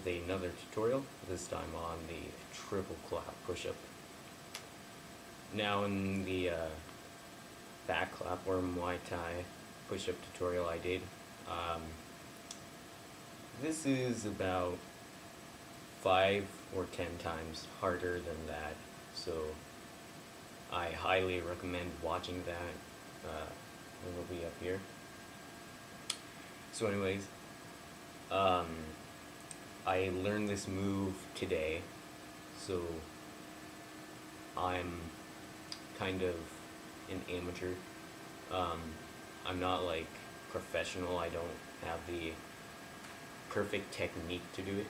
with another tutorial, this time on the triple clap push-up. Now in the back clap or Muay Thai push-up tutorial I did, this is about 5 or 10 times harder than that, so I highly recommend watching that. It will be up here. So anyways, I learned this move today, so I'm kind of an amateur. I'm not like professional, I don't have the perfect technique to do it,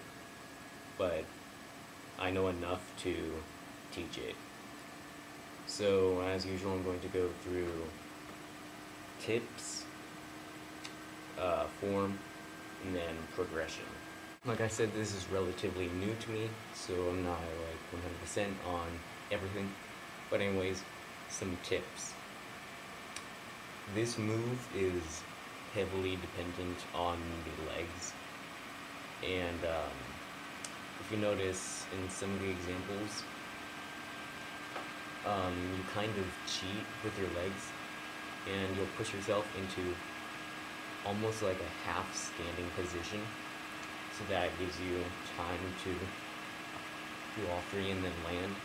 but I know enough to teach it. So as usual, I'm going to go through tips, form, and then progression. Like I said, this is relatively new to me, so I'm not like 100% on everything. But anyways, some tips. This move is heavily dependent on the legs, and if you notice in some of the examples, you kind of cheat with your legs, and you'll push yourself into almost like a half standing position, so that gives you time to do all three and then land.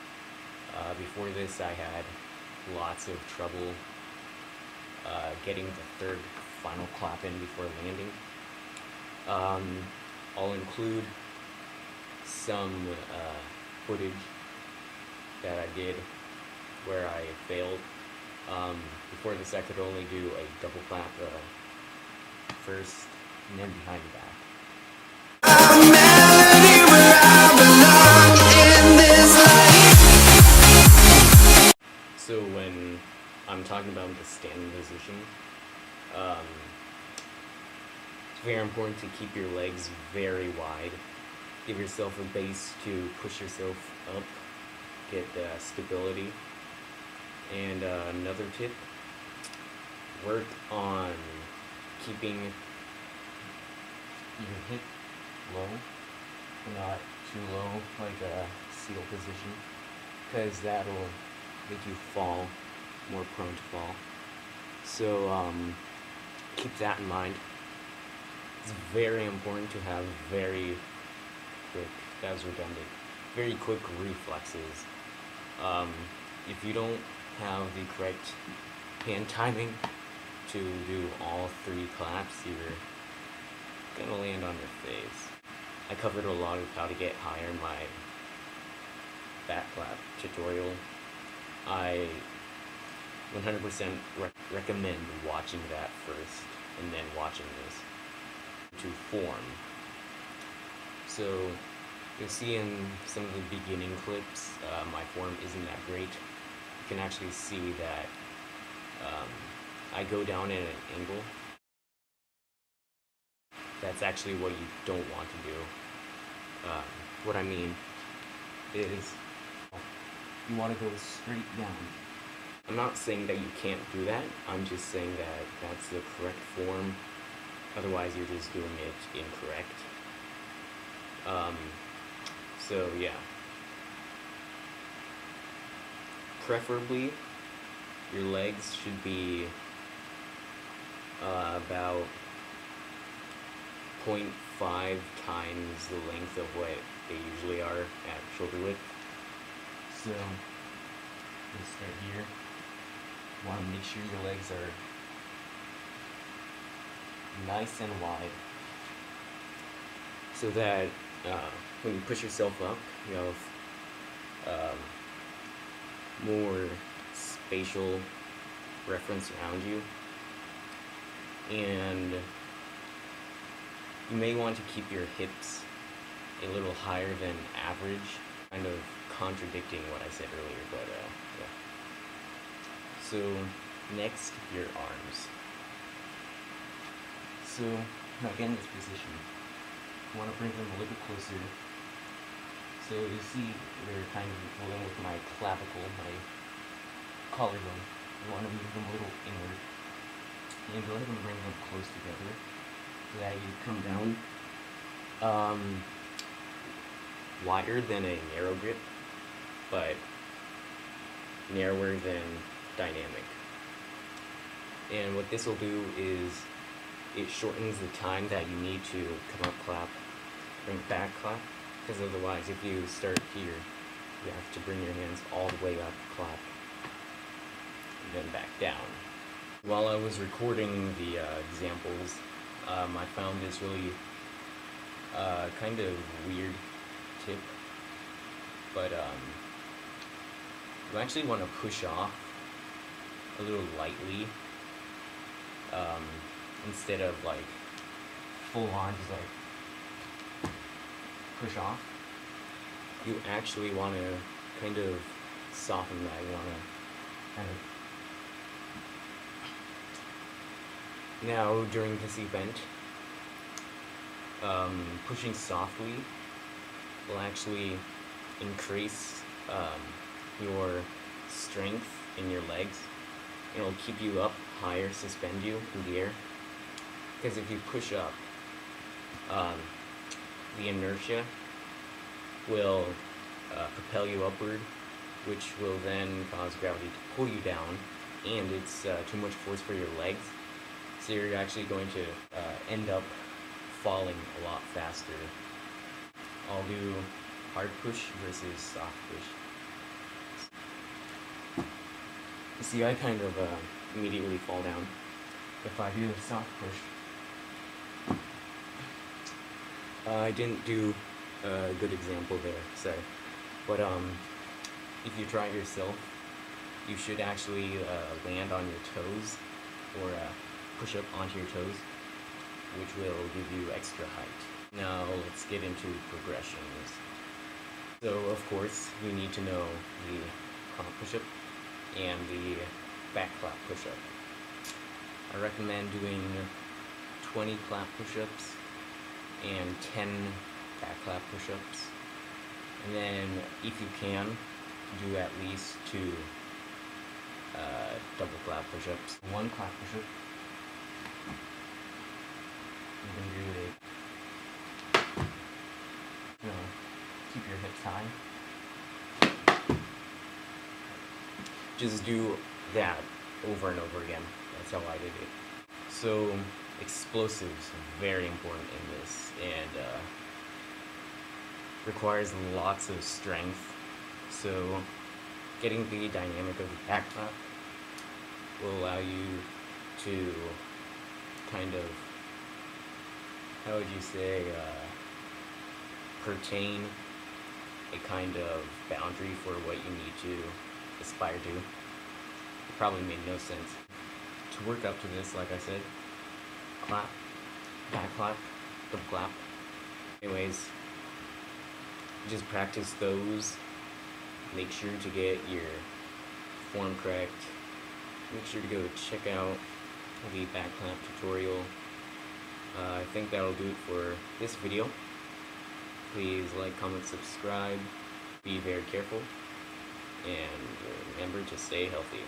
Before this, I had lots of trouble getting the third final clap in before landing. I'll include some footage that I did where I failed. Before this, I could only do a double clap first and then behind the back. So when I'm talking about the standing position, it's very important to keep your legs very wide. Give yourself a base to push yourself up, get stability. And another tip, work on keeping your hip low, not too low like a seal position, because that'll make you fall, more prone to fall. So keep that in mind. It's very important to have very quick, that was redundant, very quick reflexes. If you don't have the correct hand timing to do all three claps, you're gonna land on your face. I covered a lot of how to get higher in my back clap tutorial. I 100% recommend watching that first and then watching this to form. So you'll see in some of the beginning clips, my form isn't that great. You can actually see that I go down at an angle. That's actually what you don't want to do. What I mean is, you want to go straight down. I'm not saying that you can't do that, I'm just saying that that's the correct form, otherwise you're just doing it incorrect. So yeah. Preferably, your legs should be about 0.5 times the length of what they usually are at shoulder width. So, let's start here. You want to make sure your legs are nice and wide, so that when you push yourself up, you have more spatial reference around you, and you may want to keep your hips a little higher than average, kind of contradicting what I said earlier, but yeah. So next, your arms. So now again, this position, you want to bring them a little bit closer. So you see they're kind of pulling with my clavicle, my collarbone. You want to move them a little inward, and go ahead and bring them close together so that you come down. wider than a narrow grip, but narrower than dynamic. And what this will do is it shortens the time that you need to come up clap, bring back clap, because otherwise if you start here, you have to bring your hands all the way up, clap, and then back down. While I was recording the examples, I found this really kind of weird tip, but you actually want to push off a little lightly instead of like full on just like push off. You actually want to kind of soften that. You want to kind of. Now during this event, pushing softly will actually increase your strength in your legs. It'll keep you up higher, suspend you in the air. Because if you push up, the inertia will propel you upward, which will then cause gravity to pull you down, and it's too much force for your legs, so you're actually going to end up falling a lot faster. I'll do hard push versus soft push. See, I kind of immediately fall down if I do a soft push. I didn't do a good example there, sorry. But if you try it yourself, you should actually land on your toes, or push up onto your toes, which will give you extra height. Now let's get into progressions. So of course, you need to know the front push-up and the back clap push-up. I recommend doing 20 clap push-ups and 10 back clap push-ups. And then, if you can, do at least 2 double clap push-ups. 1 clap push-up. You can do it. Keep your hips high. Just do that over and over again. That's how I did it. So, explosives, very important in this, and requires lots of strength. So, getting the dynamic of the back clap will allow you to kind of, how would you say, pertain a kind of boundary for what you need to aspire to. It probably made no sense. To work up to this, like I said, clap, back clap, double clap. Anyways, just practice those. Make sure to get your form correct. Make sure to go check out the back clap tutorial. I think that'll do it for this video. Please like, comment, subscribe. Be very careful, and remember to stay healthy.